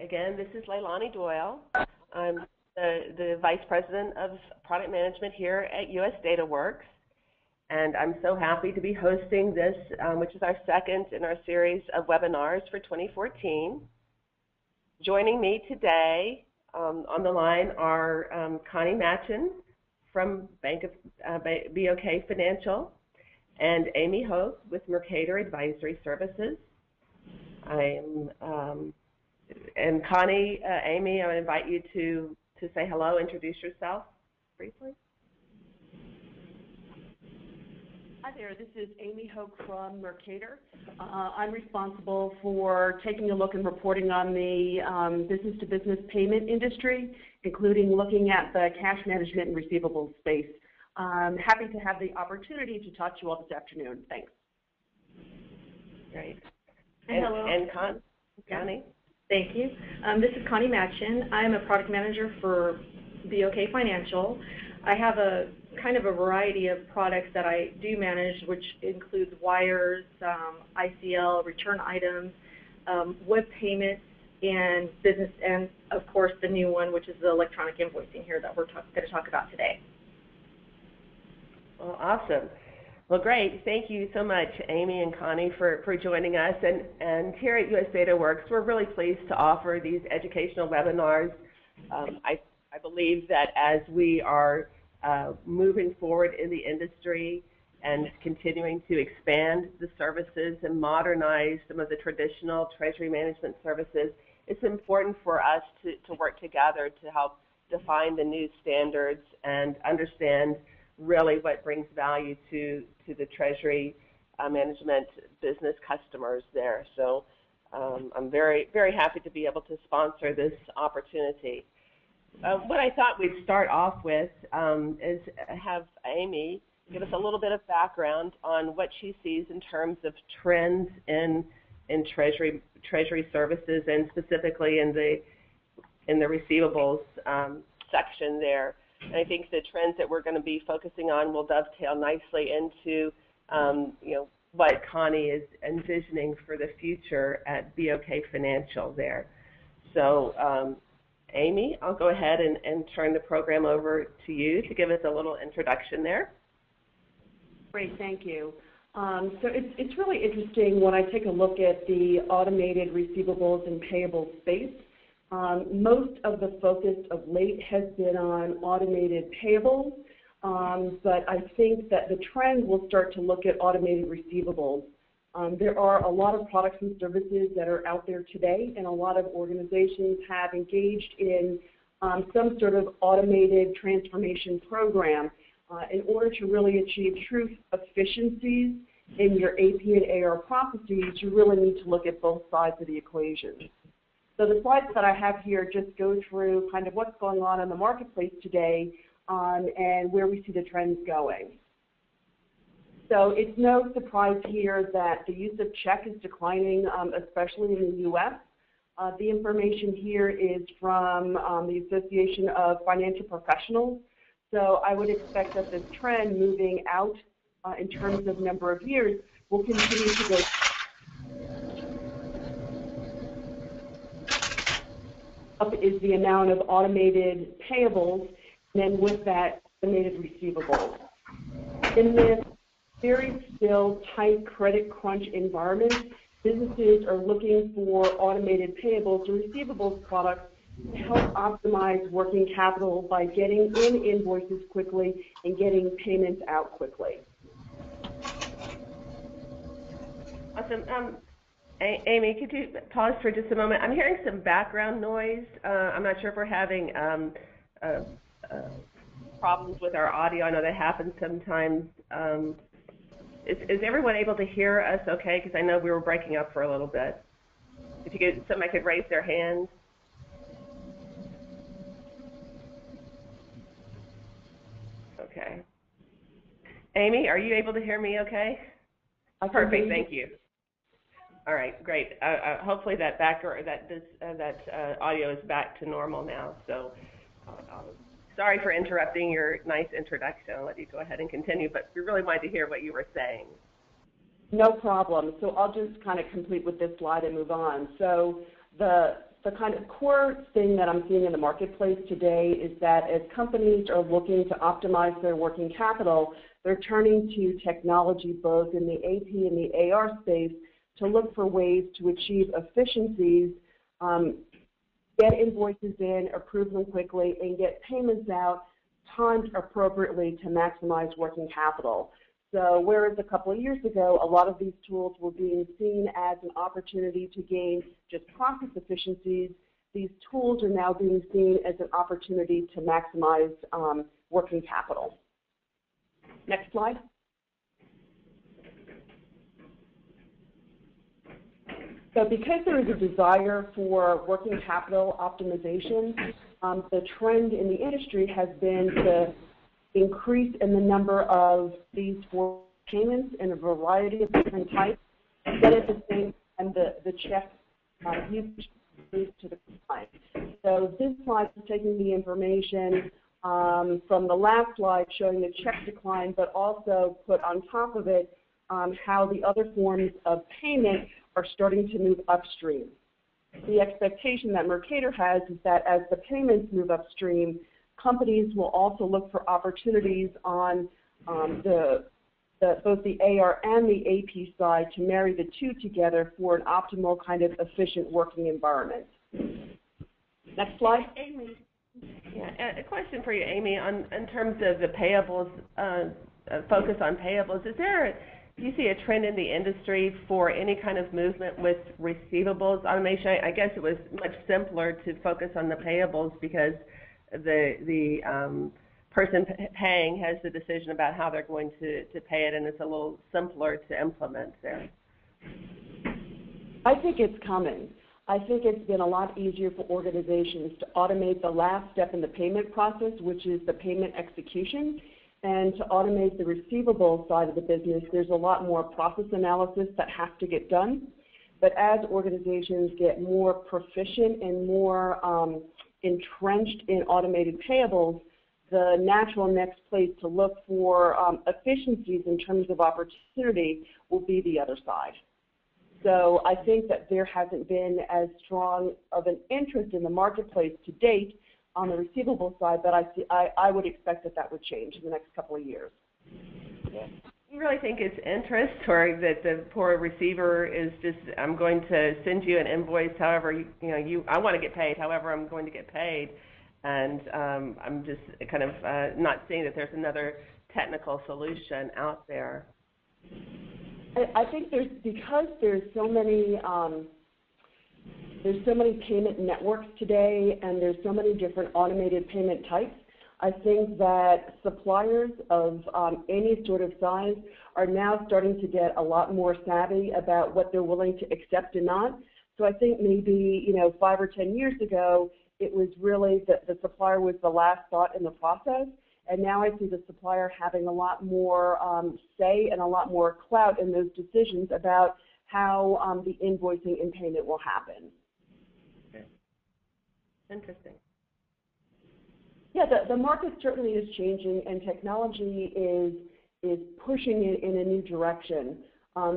Again, this is Leilani Doyle. I'm the Vice President of Product Management here at US Dataworks, and I'm so happy to be hosting this, which is our second in our series of webinars for 2014. Joining me today on the line are Connie Matchin from BOKF Financial and Amy Hoke with Mercator Advisory Services. And Connie, Amy, I would invite you to say hello, introduce yourself briefly. Hi there, this is Amy Hoke from Mercator. I'm responsible for taking a look and reporting on the business-to-business payment industry, including looking at the cash management and receivables space. I'm happy to have the opportunity to talk to you all this afternoon. Thanks. Great. Hello. And Connie? Thank you. This is Connie Matchin. I'm a product manager for BOKF Financial. I have a kind of a variety of products that I do manage, which includes wires, ICL, return items, web payments, and business, and of course the new one, which is the electronic invoicing here that we're going to talk about today. Well, awesome. Well, great. Thank you so much, Amy and Connie, for joining us. And here at US Dataworks, we're really pleased to offer these educational webinars. I believe that as we are moving forward in the industry and continuing to expand the services and modernize some of the traditional treasury management services, it's important for us to work together to help define the new standards and understand really what brings value to the treasury management business customers there. So I'm very, very happy to be able to sponsor this opportunity. What I thought we'd start off with is have Amy give us a little bit of background on what she sees in terms of trends in treasury services, and specifically in the receivables section there. And I think the trends that we're going to be focusing on will dovetail nicely into what Connie is envisioning for the future at BOKF Financial there. So Amy, I'll go ahead and turn the program over to you to give us a little introduction there. Great, thank you. So it's really interesting when I take a look at the automated receivables and payables space. Most of the focus of late has been on automated payables, but I think that the trend will start to look at automated receivables. There are a lot of products and services that are out there today, and a lot of organizations have engaged in some sort of automated transformation program in order to really achieve true efficiencies in your AP and AR processes. You really need to look at both sides of the equation. So the slides that I have here just go through kind of what's going on in the marketplace today and where we see the trends going. So it's no surprise here that the use of check is declining, especially in the U.S. The information here is from the Association of Financial Professionals. So I would expect that this trend moving out in terms of number of years will continue to go. Up is the amount of automated payables, and then with that, automated receivables. In this very still tight credit crunch environment, businesses are looking for automated payables or receivables products to help optimize working capital by getting in invoices quickly and getting payments out quickly. Awesome. Amy, could you pause for just a moment? I'm hearing some background noise. I'm not sure if we're having problems with our audio. I know that happens sometimes. Is everyone able to hear us okay? Because I know we were breaking up for a little bit. If you could, somebody could raise their hand. Okay. Amy, are you able to hear me okay? Perfect, thank you. All right, great. Hopefully that audio is back to normal now. So sorry for interrupting your nice introduction. I'll let you go ahead and continue, but we really wanted to hear what you were saying. No problem. So I'll just kind of complete with this slide and move on. So the the kind of core thing that I'm seeing in the marketplace today is that as companies are looking to optimize their working capital, they're turning to technology both in the AP and the AR space to look for ways to achieve efficiencies, get invoices in, approve them quickly, and get payments out timed appropriately to maximize working capital. So whereas a couple of years ago, a lot of these tools were being seen as an opportunity to gain just process efficiencies, these tools are now being seen as an opportunity to maximize working capital. Next slide. So because there is a desire for working capital optimization, the trend in the industry has been to increase in the number of these for payments in a variety of different types, but at the same time the check usage to the client. So this slide is taking the information from the last slide showing the check decline, but also put on top of it how the other forms of payment are starting to move upstream. The expectation that Mercator has is that as the payments move upstream, companies will also look for opportunities on both the AR and the AP side to marry the two together for an optimal kind of efficient working environment. Next slide. Amy, yeah, a question for you, Amy, in terms of the payables, focus on payables. Do you see a trend in the industry for any kind of movement with receivables automation? I guess it was much simpler to focus on the payables because the person paying has the decision about how they're going to pay it, and it's a little simpler to implement there. I think it's coming. I think it's been a lot easier for organizations to automate the last step in the payment process, which is the payment execution. And to automate the receivable side of the business, there's a lot more process analysis that has to get done. But as organizations get more proficient and more entrenched in automated payables, the natural next place to look for efficiencies in terms of opportunity will be the other side. So I think that there hasn't been as strong of an interest in the marketplace to date on the receivable side, but I would expect that would change in the next couple of years. Yeah. You really think it's interest, or that the poor receiver is just, I'm going to send you an invoice however, I want to get paid, however I'm going to get paid, and I'm just kind of not seeing that there's another technical solution out there? I think because there's so many payment networks today, and there's so many different automated payment types, I think that suppliers of any sort of size are now starting to get a lot more savvy about what they're willing to accept and not. So I think maybe 5 or 10 years ago, it was really that the supplier was the last thought in the process, and now I see the supplier having a lot more say and a lot more clout in those decisions about how the invoicing and payment will happen. Interesting. Yeah, the market certainly is changing, and technology is pushing it in a new direction.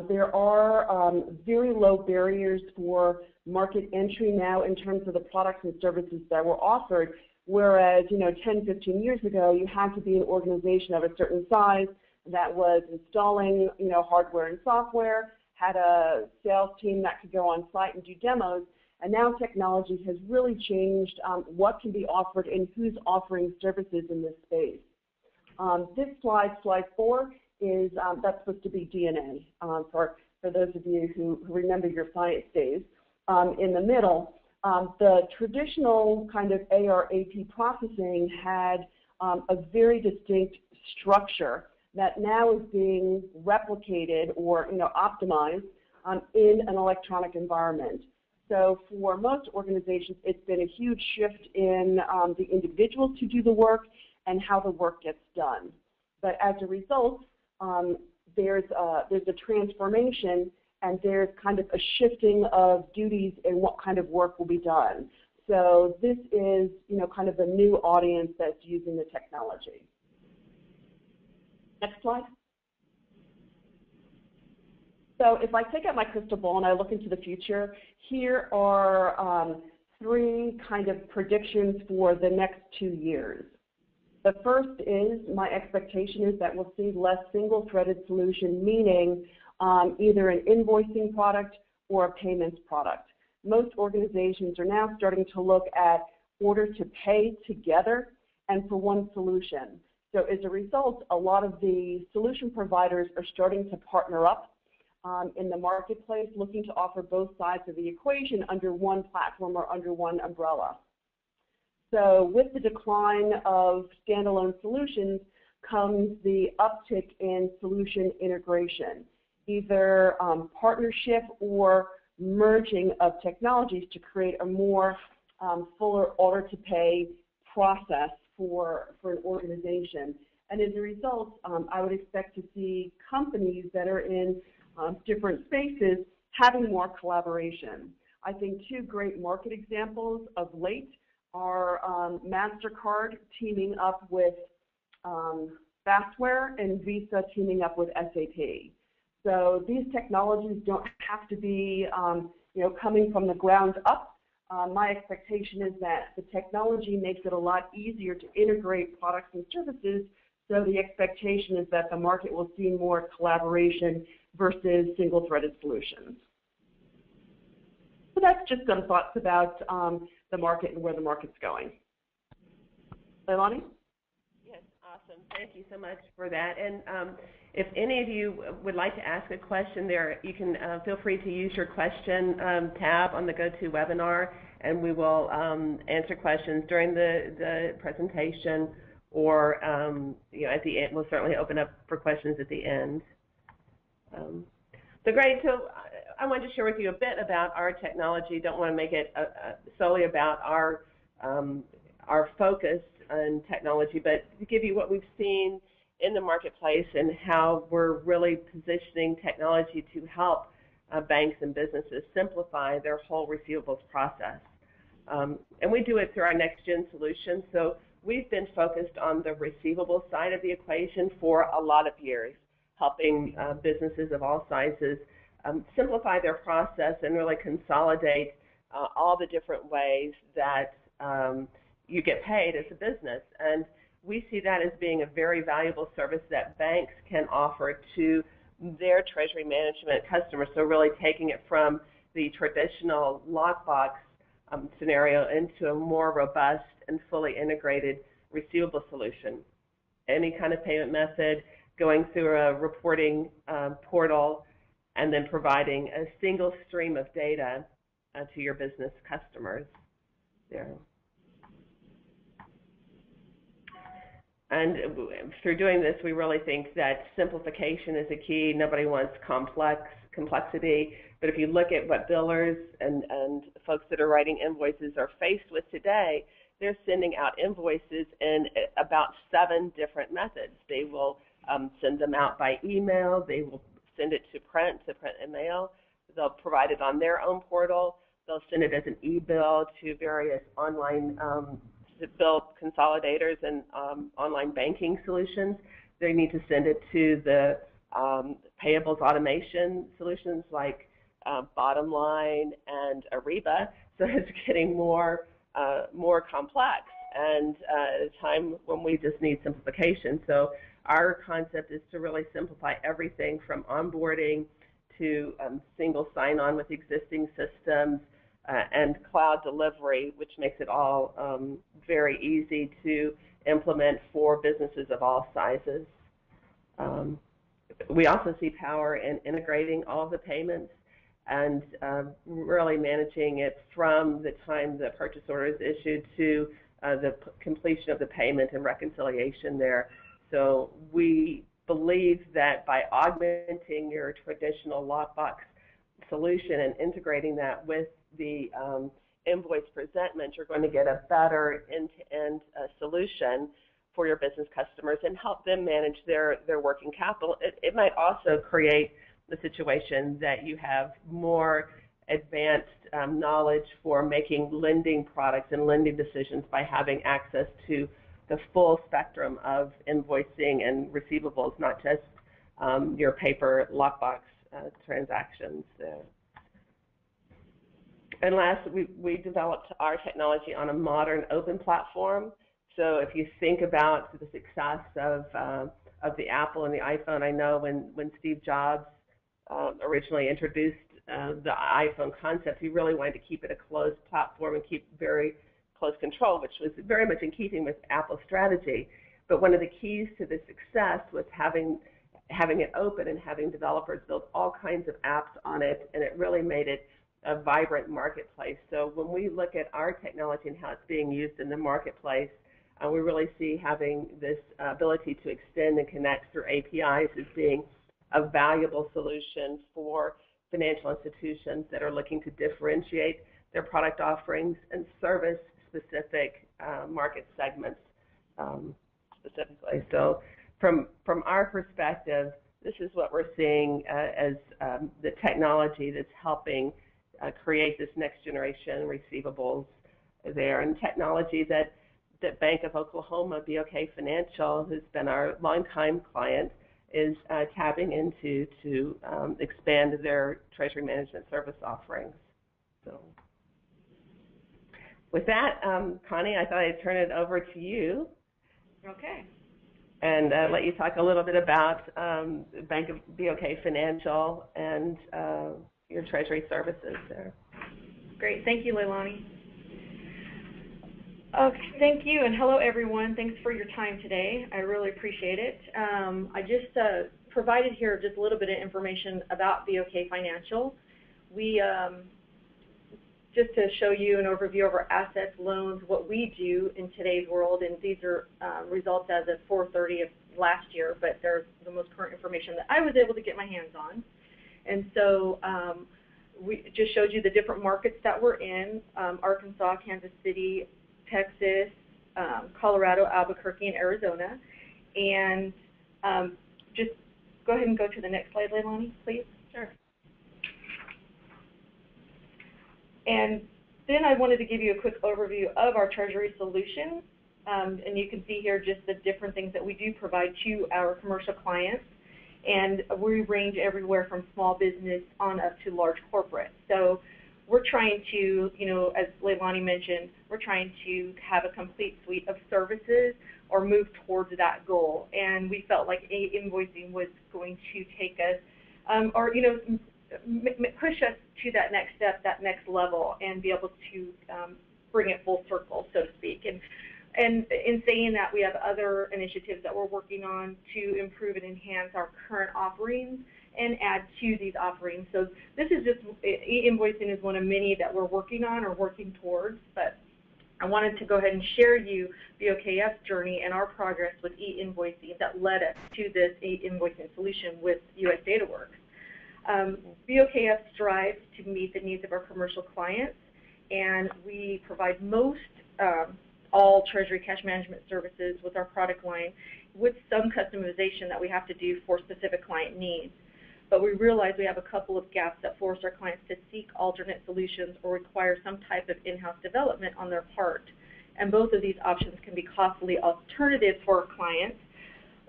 There are very low barriers for market entry now in terms of the products and services that were offered, whereas 10, 15 years ago, you had to be an organization of a certain size that was installing hardware and software, had a sales team that could go on site and do demos. And now technology has really changed what can be offered and who's offering services in this space. This slide 4, is that's supposed to be DNA for those of you who remember your science days. In the middle, the traditional kind of AR/AP processing had a very distinct structure that now is being replicated or optimized in an electronic environment. So for most organizations, it's been a huge shift in the individuals who do the work and how the work gets done. But as a result, there's a transformation, and there's kind of a shifting of duties and what kind of work will be done. So this is kind of a new audience that's using the technology. Next slide. So if I take out my crystal ball and I look into the future, here are three kind of predictions for the next 2 years. The first is, my expectation is that we'll see less single-threaded solution, meaning either an invoicing product or a payments product. Most organizations are now starting to look at order to pay together and for one solution. So as a result, a lot of the solution providers are starting to partner up in the marketplace, looking to offer both sides of the equation under one platform or under one umbrella. So with the decline of standalone solutions comes the uptick in solution integration, either partnership or merging of technologies to create a more fuller order-to-pay process for an organization. And as a result, I would expect to see companies that are in different spaces having more collaboration. I think two great market examples of late are MasterCard teaming up with Fastware and Visa teaming up with SAP. So these technologies don't have to be coming from the ground up. My expectation is that the technology makes it a lot easier to integrate products and services, so the expectation is that the market will see more collaboration versus single-threaded solutions. So that's just some thoughts about the market and where the market's going. Leilani? Yes, awesome. Thank you so much for that. And if any of you would like to ask a question there, you can feel free to use your question tab on the GoToWebinar, and we will answer questions during the presentation, or at the end. We'll certainly open up for questions at the end. So great. So I wanted to share with you a bit about our technology. Don't want to make it solely about our focus on technology, but to give you what we've seen in the marketplace and how we're really positioning technology to help banks and businesses simplify their whole receivables process. And we do it through our next-gen solution. So we've been focused on the receivable side of the equation for a lot of years, helping businesses of all sizes simplify their process and really consolidate all the different ways that you get paid as a business. And we see that as being a very valuable service that banks can offer to their treasury management customers. So really taking it from the traditional lockbox scenario into a more robust and fully integrated receivable solution. Any kind of payment method, going through a reporting portal, and then providing a single stream of data to your business customers there. And through doing this, we really think that simplification is a key. Nobody wants complexity, but if you look at what billers and folks that are writing invoices are faced with today, they're sending out invoices in about 7 different methods. They will send them out by email. They will send it to print and mail. They'll provide it on their own portal. They'll send it as an e-bill to various online bill consolidators and online banking solutions. They need to send it to the payables automation solutions like Bottom Line and Ariba. So it's getting more complex, and at a time when we just need simplification. So our concept is to really simplify everything from onboarding to single sign-on with existing systems and cloud delivery, which makes it all very easy to implement for businesses of all sizes. We also see power in integrating all the payments and really managing it from the time the purchase order is issued to the completion of the payment and reconciliation there. So we believe that by augmenting your traditional lockbox solution and integrating that with the invoice presentment, you're going to get a better end-to-end solution for your business customers and help them manage their working capital. It might also create the situation that you have more advanced knowledge for making lending products and lending decisions by having access to the full spectrum of invoicing and receivables, not just your paper lockbox transactions. and last, we developed our technology on a modern open platform. So if you think about the success of the Apple and the iPhone, I know when Steve Jobs originally introduced the iPhone concept, he really wanted to keep it a closed platform and keep very close control, which was very much in keeping with Apple's strategy. But one of the keys to the success was having it open and having developers build all kinds of apps on it, and it really made it a vibrant marketplace. So when we look at our technology and how it's being used in the marketplace, we really see having this ability to extend and connect through APIs as being a valuable solution for financial institutions that are looking to differentiate their product offerings and service specific market segments specifically. So from our perspective, this is what we're seeing as the technology that's helping create this next generation receivables there, and technology that Bank of Oklahoma, BOK Financial, who's been our longtime client, is tapping into to expand their treasury management service offerings. So with that, Connie, I thought I'd turn it over to you. Okay. And let you talk a little bit about Bank of BOK Financial and your treasury services there. Great. Thank you, Leilani. Okay, thank you, and hello, everyone. Thanks for your time today. I really appreciate it. I just provided here just a little bit of information about BOK Financial. We, just to show you an overview of our assets, loans, what we do in today's world, and these are results as of 4/30 of last year, but they're the most current information that I was able to get my hands on. And so we just showed you the different markets that we're in, Arkansas, Kansas City, Texas, Colorado, Albuquerque, and Arizona. And just go ahead and go to the next slide, Leilani, please. Sure. And then I wanted to give you a quick overview of our Treasury solution. And you can see here just the different things that we do provide to our commercial clients. And we range everywhere from small business on up to large corporate. So we're trying to, you know, as Leilani mentioned, we're trying to have a complete suite of services or move towards that goal. And we felt like e-invoicing was going to take us, or, you know, push us to that next step, that next level, and be able to bring it full circle, so to speak. And in saying that, we have other initiatives that we're working on to improve and enhance our current offerings and add to these offerings. So this is just, e-invoicing is one of many that we're working on or working towards, but I wanted to go ahead and share you BOKF's journey and our progress with e-invoicing that led us to this e-invoicing solution with US Dataworks. BOKF strives to meet the needs of our commercial clients, and we provide most all treasury cash management services with our product line with some customization that we have to do for specific client needs. But we realize we have a couple of gaps that force our clients to seek alternate solutions or require some type of in-house development on their part. And both of these options can be costly alternatives for our clients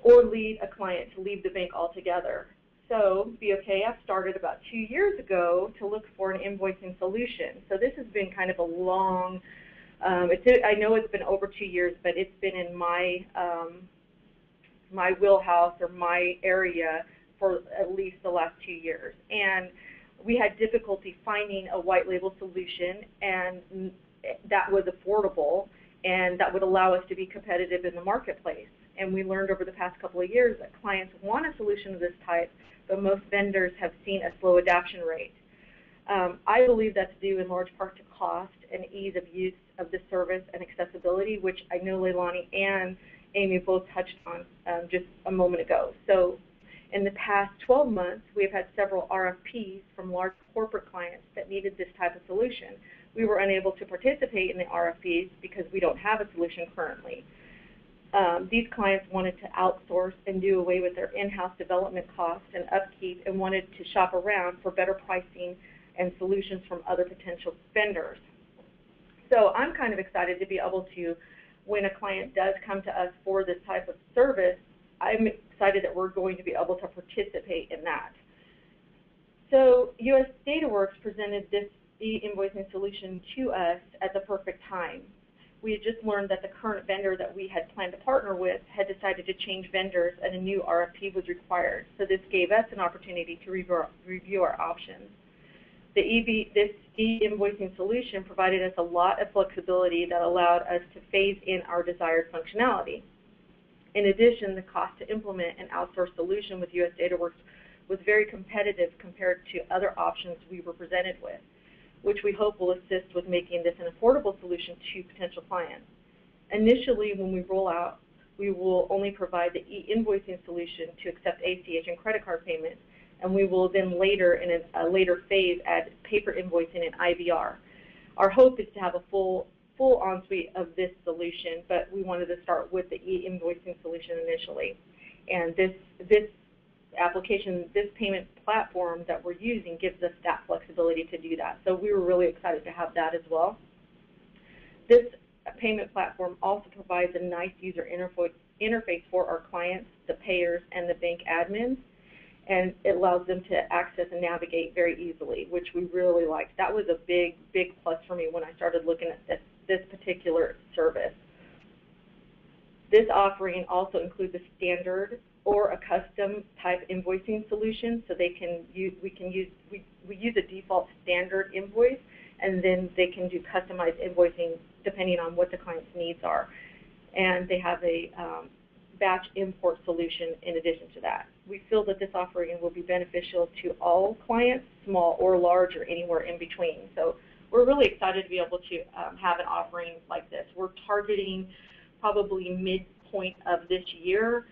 or lead a client to leave the bank altogether. So BOKF started about 2 years ago to look for an invoicing solution. So this has been kind of a long, I know it's been over 2 years, but it's been in my my wheelhouse or my area for at least the last 2 years. And we had difficulty finding a white label solution and that was affordable and that would allow us to be competitive in the marketplace. And we learned over the past couple of years that clients want a solution of this type, but most vendors have seen a slow adoption rate. I believe that's due in large part to cost and ease of use of the service and accessibility, which I know Leilani and Amy both touched on just a moment ago. So in the past 12 months, we have had several RFPs from large corporate clients that needed this type of solution. We were unable to participate in the RFPs because we don't have a solution currently. These clients wanted to outsource and do away with their in-house development costs and upkeep and wanted to shop around for better pricing and solutions from other potential vendors. So I'm kind of excited to be able to, when a client does come to us for this type of service, I'm excited that we're going to be able to participate in that. So US Dataworks presented this e-invoicing solution to us at the perfect time. We had just learned that the current vendor that we had planned to partner with had decided to change vendors and a new RFP was required. So this gave us an opportunity to review our options. This e-invoicing solution provided us a lot of flexibility that allowed us to phase in our desired functionality. In addition, the cost to implement an outsourced solution with US Dataworks was very competitive compared to other options we were presented with, which we hope will assist with making this an affordable solution to potential clients. Initially, when we roll out, we will only provide the e-invoicing solution to accept ACH and credit card payments, and we will then later, in a later phase, add paper invoicing and IVR. Our hope is to have a full-on suite of this solution, but we wanted to start with the e-invoicing solution initially. And this application, this payment platform that we're using gives us that flexibility to do that. So we were really excited to have that as well. This payment platform also provides a nice user interface for our clients, the payers, and the bank admins, and it allows them to access and navigate very easily, which we really liked. That was a big, big plus for me when I started looking at this particular service. This offering also includes a standard or a custom type invoicing solution, so we use a default standard invoice, and then they can do customized invoicing depending on what the client's needs are. And they have a batch import solution in addition to that. We feel that this offering will be beneficial to all clients, small or large or anywhere in between. So we're really excited to be able to have an offering like this. We're targeting probably midpoint of this year.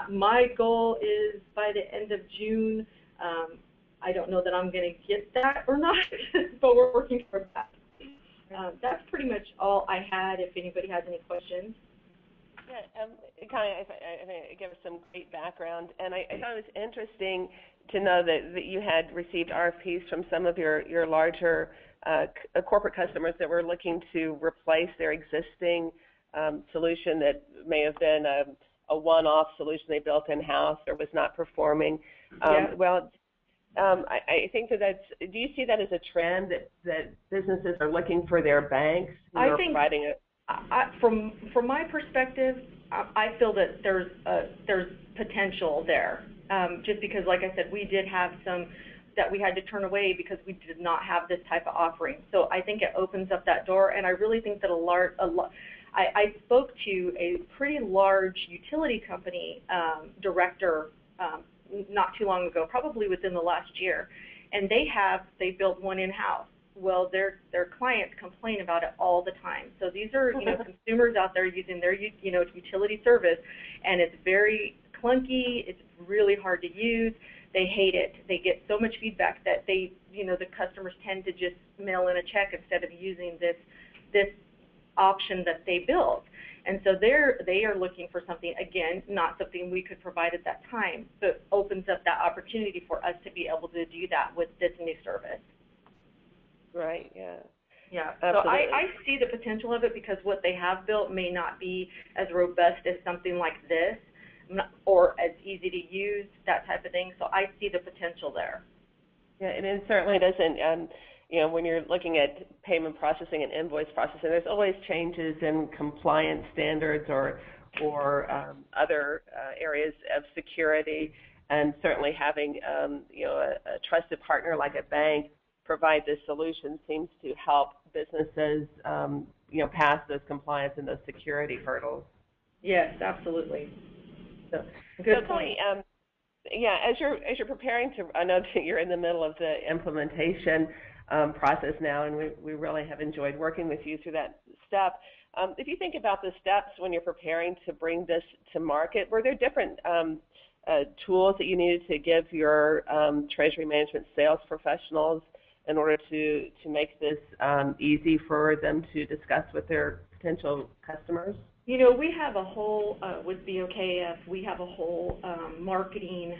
My goal is by the end of June. I don't know that I'm going to get that or not, but we're working toward that. That's pretty much all I had. If anybody has any questions. Yeah, Connie, I think it gives some great background, and I thought it was interesting to know that you had received RFPs from some of your larger corporate customers that were looking to replace their existing solution that may have been a one-off solution they built in-house or was not performing. Well, I think that's, do you see that as a trend that businesses are looking for their banks who are providing it? From my perspective, I feel that there's potential there. Just because, like I said, we did have some that we had to turn away because we did not have this type of offering. So I think it opens up that door, and I really think that I spoke to a pretty large utility company director not too long ago, probably within the last year, and they built one in-house. Well, their clients complain about it all the time. So these are consumers out there using their utility service, and it's very clunky. It's really hard to use. They hate it. They get so much feedback that the customers tend to just mail in a check instead of using this option that they built. And so they are looking for something, again, not something we could provide at that time, but opens up that opportunity for us to be able to do that with this new service. Right, yeah. Yeah, so I see the potential of it because what they have built may not be as robust as something like this or as easy to use, that type of thing. So I see the potential there. Yeah, and it certainly doesn't, when you're looking at payment processing and invoice processing, there's always changes in compliance standards or other areas of security, and certainly having a trusted partner like a bank provide this solution seems to help businesses pass those compliance and those security hurdles. Yes, absolutely. So Connie, as you're preparing to, I know that you're in the middle of the implementation process now, and we really have enjoyed working with you through that step. If you think about the steps when you're preparing to bring this to market, were there different tools that you needed to give your treasury management sales professionals in order to make this easy for them to discuss with their potential customers? We have a whole, with BOKF, we have a whole marketing,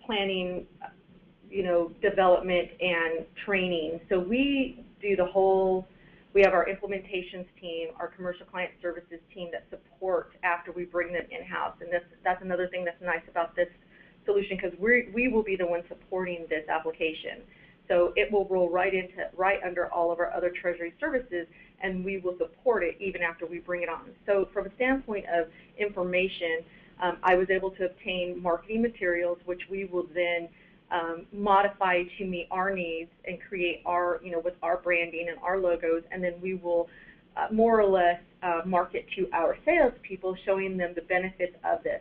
planning, development and training. So we do we have our implementations team, our commercial client services team that support after we bring them in-house. And that's another thing that's nice about this solution, because we will be the ones supporting this application. So it will roll right under all of our other Treasury services, and we will support it even after we bring it on. So from a standpoint of information, I was able to obtain marketing materials, which we will then modify to meet our needs and create our, with our branding and our logos, and then we will more or less market to our salespeople, showing them the benefits of this.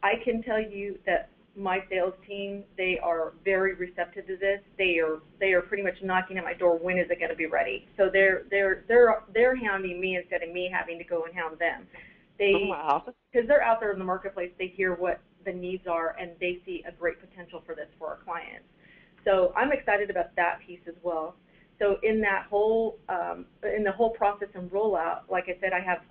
I can tell you that my sales team, they are very receptive to this. They are pretty much knocking at my door. When is it going to be ready? So they're hounding me instead of me having to go and hound them. Because they're out there in the marketplace, they hear what the needs are, and they see a great potential for this for our clients. So I'm excited about that piece as well. So in that whole in the whole process and rollout, like I said, I have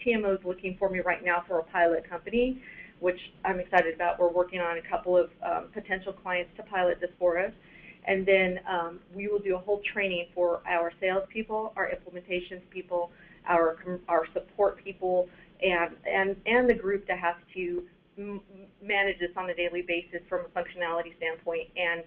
TMOs looking for me right now for a pilot company, which I'm excited about. We're working on a couple of potential clients to pilot this for us. And then we will do a whole training for our salespeople, our implementations people, our support people, and the group that has to manage this on a daily basis from a functionality standpoint and,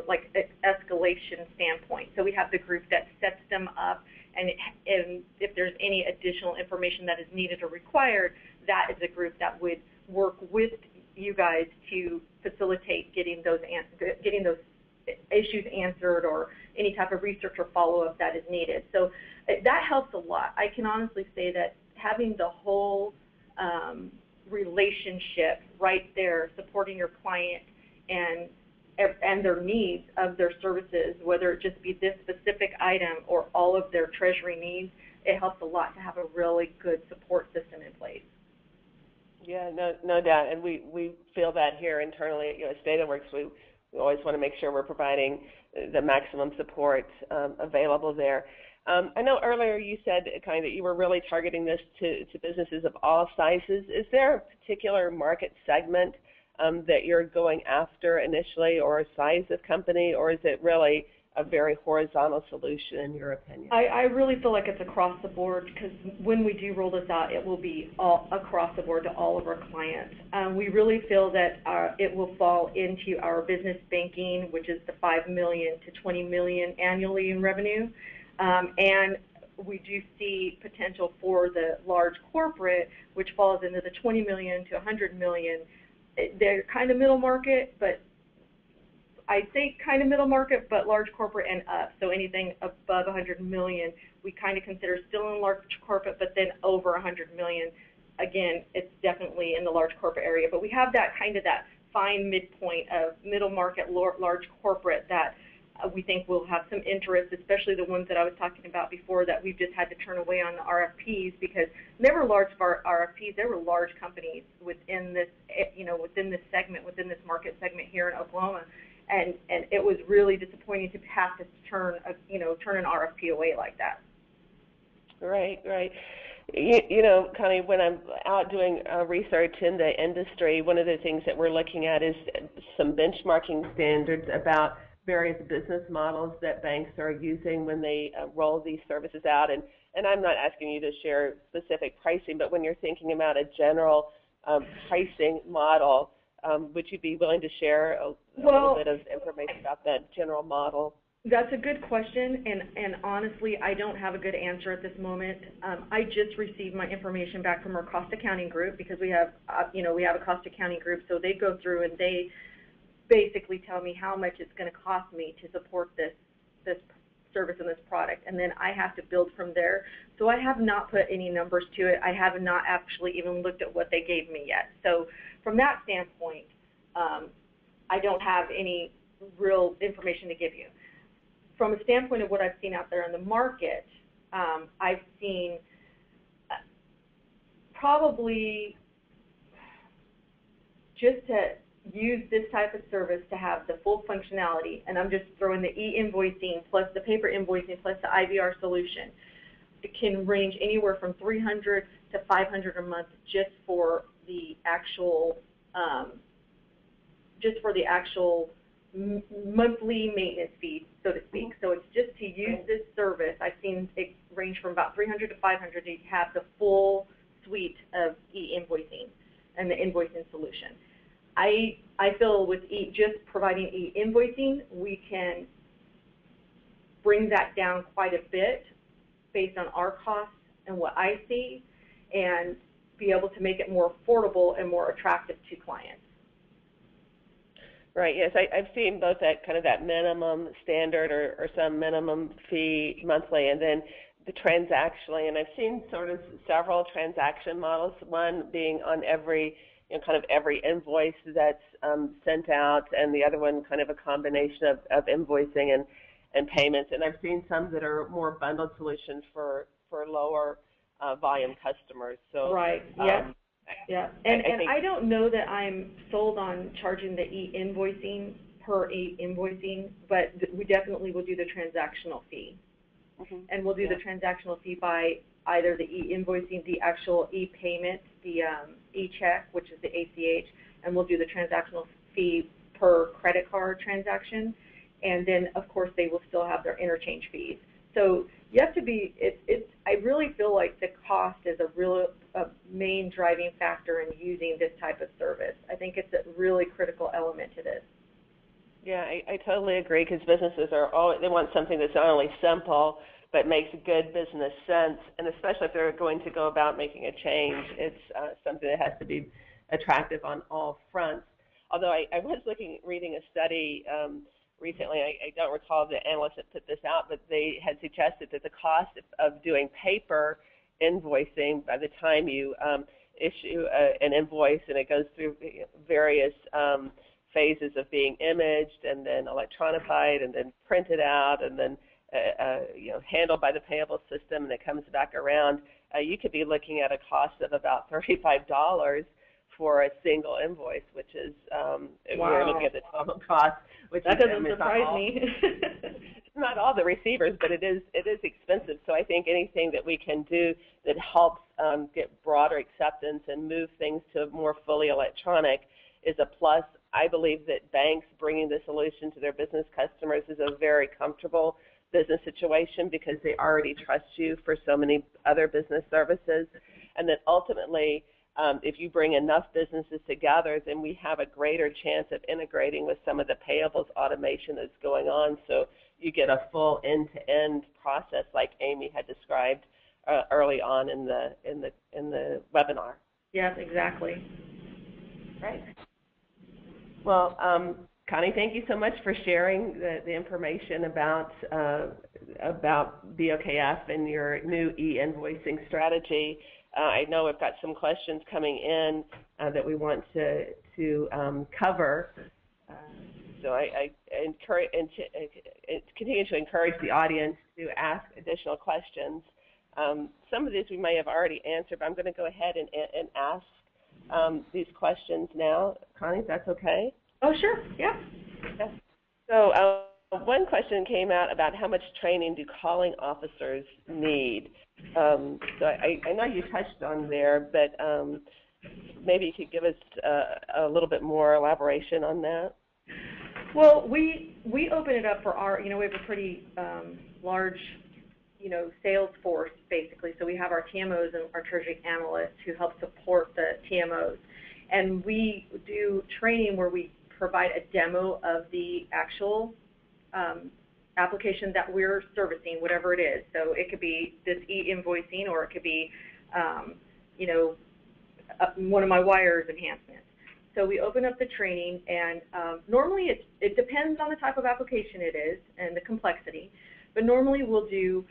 like escalation standpoint. So we have the group that sets them up, and if there's any additional information that is needed or required, that is a group that would work with you guys to facilitate getting those issues answered or any type of research or follow-up that is needed. So that helps a lot. I can honestly say that having the whole relationship right there, supporting your client and their needs of their services, whether it just be this specific item or all of their Treasury needs, it helps a lot to have a really good support system in place. Yeah, no doubt, and we feel that here internally at US Dataworks. We always want to make sure we're providing the maximum support available there. I know earlier you said, Connie, that you were really targeting this to businesses of all sizes. Is there a particular market segment that you're going after initially, or a size of company, or is it really a very horizontal solution in your opinion? I really feel like it's across the board, because when we do roll this out, it will be all across the board to all of our clients. We really feel that it will fall into our business banking, which is the $5 million to $20 million annually in revenue, and we do see potential for the large corporate, which falls into the $20 million to $100 million. They're kind of middle market, but I'd say kind of middle market, but large corporate and up. So anything above 100 million, we kind of consider still in large corporate, but then over 100 million, again, it's definitely in the large corporate area. But we have that kind of that fine midpoint of middle market, large corporate that we think will have some interest, especially the ones that I was talking about before that we've just had to turn away on the RFPs, because they were large RFPs. They were large companies within this, within this segment, within this market segment here in Oklahoma. And it was really disappointing to have to turn an RFP away like that. Right. Connie, when I'm out doing research in the industry, one of the things that we're looking at is some benchmarking standards about various business models that banks are using when they roll these services out. And I'm not asking you to share specific pricing, but when you're thinking about a general pricing model, would you be willing to share a little bit of information about that general model? That's a good question, and honestly, I don't have a good answer at this moment. I just received my information back from our cost accounting group, because we have a cost accounting group, so they go through and they basically tell me how much it's going to cost me to support this service and this product, and then I have to build from there. So I have not put any numbers to it. I have not actually even looked at what they gave me yet. So from that standpoint, I don't have any real information to give you. From a standpoint of what I've seen out there in the market, I've seen probably just to use this type of service to have the full functionality, and I'm just throwing the e-invoicing plus the paper invoicing plus the IVR solution. It can range anywhere from $300 to $500 a month just for the actual monthly maintenance fee, so to speak. So it's just to use this service. I've seen it range from about $300 to $500 to have the full suite of e-invoicing and the invoicing solution. I feel with just providing e-invoicing, we can bring that down quite a bit based on our costs and what I see, and be able to make it more affordable and more attractive to clients. Right, yes, I've seen both that kind of that minimum standard or some minimum fee monthly, and then the transactionally, and I've seen sort of several transaction models, one being on every, kind of every invoice that's sent out, and the other one kind of a combination of invoicing and payments, and I've seen some that are more bundled solutions for lower volume customers. So right, yeah, and I don't know that I'm sold on charging the e-invoicing per e-invoicing, but we definitely will do the transactional fee. And we'll do the transactional fee by either the e-invoicing, the actual e-payment, the e-check, which is the ACH, and we'll do the transactional fee per credit card transaction. And then, of course, they will still have their interchange fees. So you have to be, I really feel like the cost is a main driving factor in using this type of service. I think it's a really critical element to this. Yeah, I totally agree, because businesses they want something that's not only simple, but makes good business sense, and especially if they're going to go about making a change, it's something that has to be attractive on all fronts. Although I was reading a study recently, I don't recall the analyst that put this out, but they had suggested that the cost of doing paper invoicing, by the time you issue an invoice and it goes through various phases of being imaged and then electronified and then printed out and then handled by the payable system, and it comes back around, you could be looking at a cost of about $35 for a single invoice, which is we're looking at the total cost, which that doesn't surprise me. It's not all the receivers, but it is expensive. So I think anything that we can do that helps get broader acceptance and move things to more fully electronic is a plus. I believe that banks bringing the solution to their business customers is a very comfortable business situation, because they already trust you for so many other business services, and that ultimately if you bring enough businesses together, then we have a greater chance of integrating with some of the payables automation that's going on, so you get a full end-to-end process like Amy had described early on in the webinar. Yes, exactly. Right. Well, Connie, thank you so much for sharing the information about BOKF and your new e-invoicing strategy. I know we've got some questions coming in that we want to cover. So I continue to encourage the audience to ask additional questions. Some of these we may have already answered, but I'm going to go ahead and ask these questions now. Connie, if that's okay? Oh, sure. Yeah. So one question came out about how much training do calling officers need. So I know you touched on there, but maybe you could give us a little bit more elaboration on that. Well, we open it up for our, we have a pretty large, sales force, basically. So we have our TMOs and our Treasury analysts who help support the TMOs. And we do training where we provide a demo of the actual application that we're servicing, whatever it is. So it could be this e-invoicing, or it could be, one of my wires enhancements. So we open up the training, and normally it depends on the type of application it is and the complexity, but normally we'll do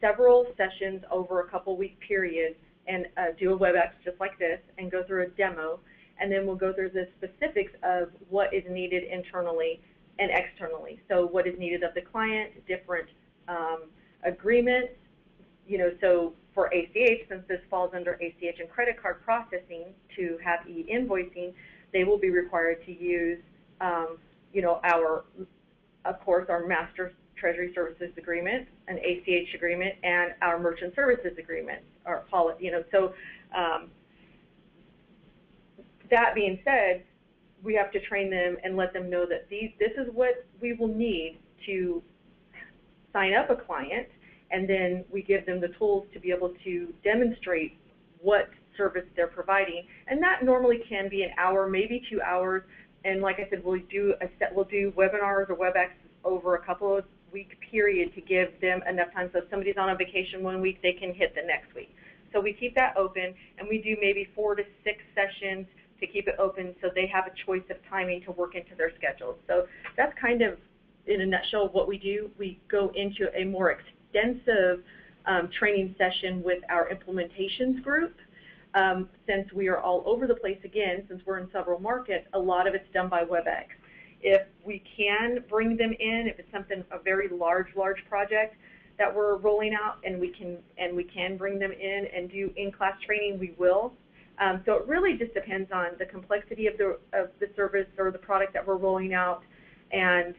several sessions over a couple-week period and do a WebEx just like this and go through a demo, and then we'll go through the specifics of what is needed internally and externally. So what is needed of the client, different agreements, so for ACH, since this falls under ACH and credit card processing to have e-invoicing, they will be required to use, of course, our Master Treasury Services Agreement, an ACH agreement, and our Merchant Services Agreement, or so that being said, we have to train them and let them know that this is what we will need to sign up a client, and then we give them the tools to be able to demonstrate what service they're providing, and that normally can be an hour, maybe 2 hours. And like I said, we'll do webinars or WebEx over a couple of week period to give them enough time. So if somebody's on a vacation one week, they can hit the next week. So we keep that open, and we do maybe 4 to 6 sessions to keep it open so they have a choice of timing to work into their schedule. So that's kind of, in a nutshell, what we do. We go into a more extensive training session with our implementations group. Since we are all over the place again, since we're in several markets, a lot of it's done by WebEx. If we can bring them in, if it's something, a very large project that we're rolling out, and we can bring them in and do in-class training, we will. So it really just depends on the complexity of the service or the product that we're rolling out, and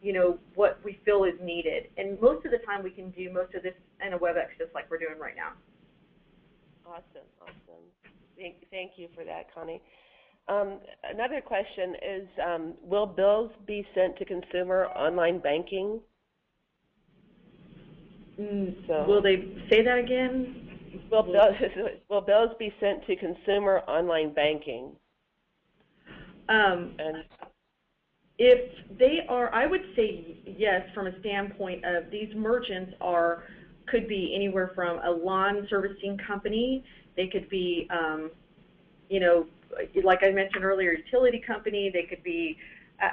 you know, what we feel is needed. And most of the time, we can do most of this in a WebEx, just like we're doing right now. Awesome, awesome. Thank you for that, Connie. Another question is, will bills be sent to consumer online banking? Will they say that again? Will bills be sent to consumer online banking? And if they are, I would say yes, from a standpoint of these merchants could be anywhere from a lawn servicing company. They could be, you know, like I mentioned earlier, utility company. They could be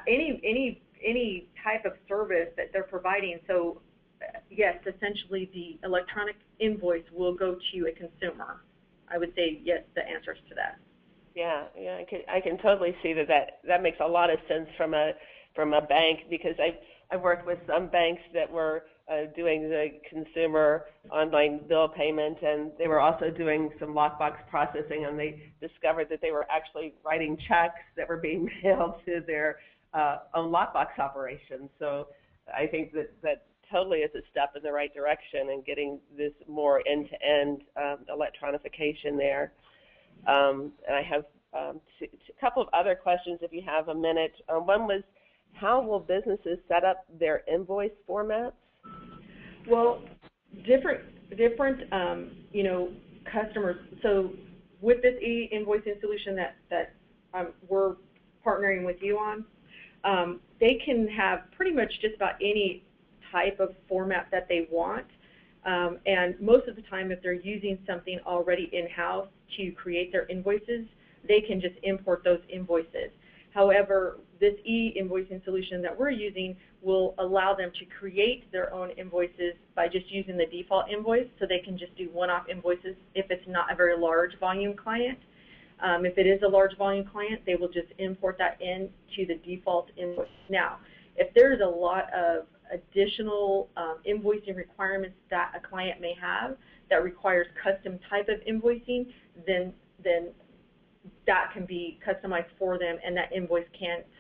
any type of service that they're providing. So yes, essentially the electronic invoice will go to a consumer. I would say yes, the answers to that. Yeah, I can totally see that makes a lot of sense from a bank, because I've worked with some banks that were doing the consumer online bill payment, and they were also doing some lockbox processing, and they discovered that they were actually writing checks that were being mailed to their own lockbox operations. So I think that totally is a step in the right direction in getting this more end-to-end electronification there. And I have a couple of other questions if you have a minute. One was, how will businesses set up their invoice formats? Well, different you know, customers. So with this e-invoicing solution that we're partnering with you on, they can have pretty much just about any type of format that they want. And most of the time, if they're using something already in-house to create their invoices, they can just import those invoices. However, this e-invoicing solution that we're using will allow them to create their own invoices by just using the default invoice, so they can just do one-off invoices if it's not a very large volume client. If it is a large volume client, they will just import that into the default invoice. Now, if there's a lot of additional invoicing requirements that a client may have that requires custom type of invoicing, then that can be customized for them, and that invoice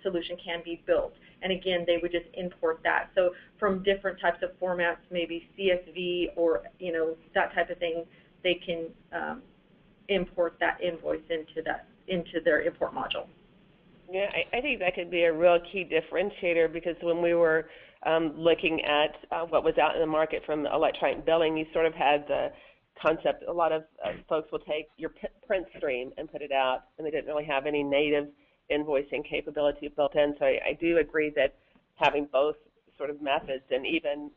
solution can be built. And again, they would just import that. So from different types of formats, maybe CSV or, you know, that type of thing, they can import that invoice into their import module. Yeah, I think that could be a real key differentiator, because when we were looking at what was out in the market from electronic billing, you sort of had the concept, a lot of folks will take your print stream and put it out, and they didn't really have any native invoicing capability built in. So I do agree that having both sort of methods, and even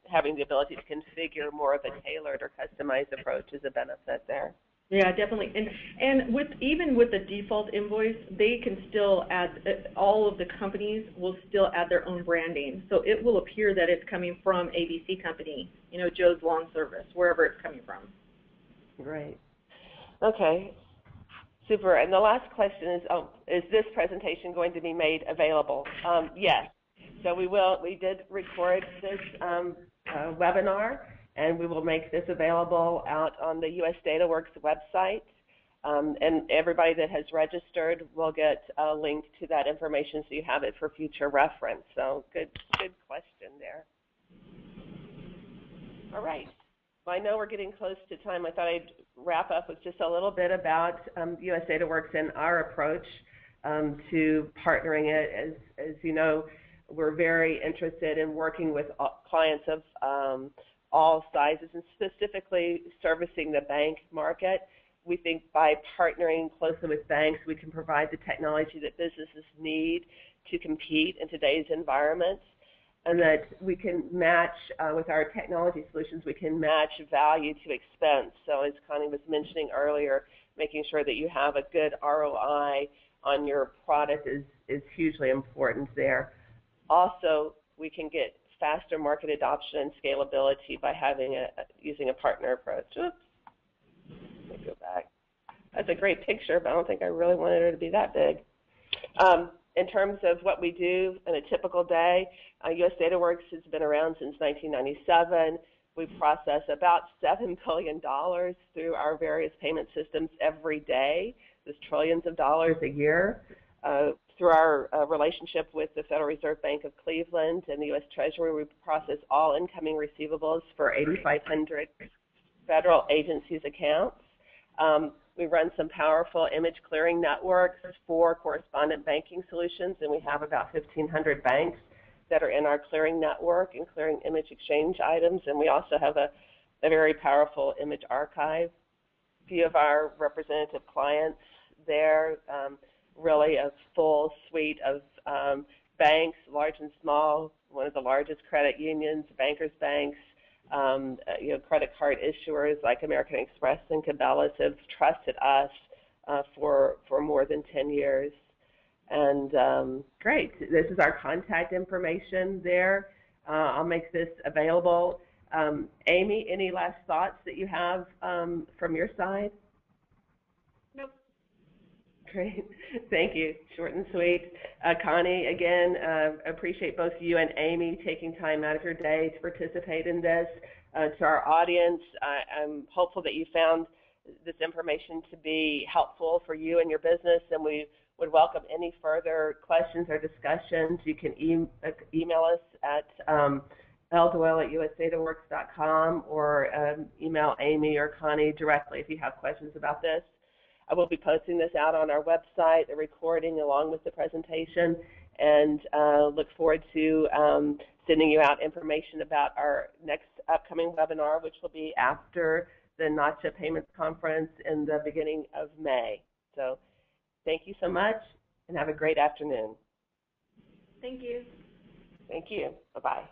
having the ability to configure more of a tailored or customized approach, is a benefit there. Yeah, definitely. And even with the default invoice, they can still add, all of the companies will still add their own branding. So it will appear that it's coming from ABC Company, you know, Joe's Lawn Service, wherever it's coming from. Great. Okay. Super. And the last question is this presentation going to be made available? Yes. So we did record this webinar, and we will make this available out on the US Dataworks website. And everybody that has registered will get a link to that information, so you have it for future reference. So good question there. All right. Well, I know we're getting close to time. I thought I'd wrap up with just a little bit about US Dataworks and our approach to partnering it. As you know, we're very interested in working with clients of all sizes, and specifically servicing the bank market. We think by partnering closely with banks, we can provide the technology that businesses need to compete in today's environment. and that we can match, with our technology solutions, we can match value to expense. So as Connie was mentioning earlier, making sure that you have a good ROI on your product is hugely important there. Also, we can get faster market adoption and scalability by using a partner approach. Oops. Let me go back. That's a great picture, but I don't think I really wanted her to be that big. In terms of what we do in a typical day, US Dataworks has been around since 1997. We process about $7 billion through our various payment systems every day. There's trillions of dollars a year. Through our relationship with the Federal Reserve Bank of Cleveland and the U.S. Treasury, we process all incoming receivables for 8,500 federal agencies' accounts. We run some powerful image clearing networks for correspondent banking solutions, and we have about 1,500 banks that are in our clearing network and clearing image exchange items, and we also have a very powerful image archive. A few of our representative clients there, really a full suite of banks, large and small, one of the largest credit unions, bankers banks, credit card issuers like American Express and Cabela's have trusted us for more than 10 years. And great, this is our contact information there. I'll make this available. Amy, any last thoughts that you have from your side? Nope. Great, thank you, short and sweet. Connie, again, appreciate both you and Amy taking time out of your day to participate in this. To our audience, I'm hopeful that you found this information to be helpful for you and your business, and we would welcome any further questions or discussions. You can email us at ldoyle@usdataworks.com or email Amy or Connie directly if you have questions about this. I will be posting this out on our website, the recording along with the presentation, and look forward to sending you out information about our next upcoming webinar, which will be after the NACHA Payments Conference in the beginning of May. So thank you so much, and have a great afternoon. Thank you. Thank you. Bye-bye.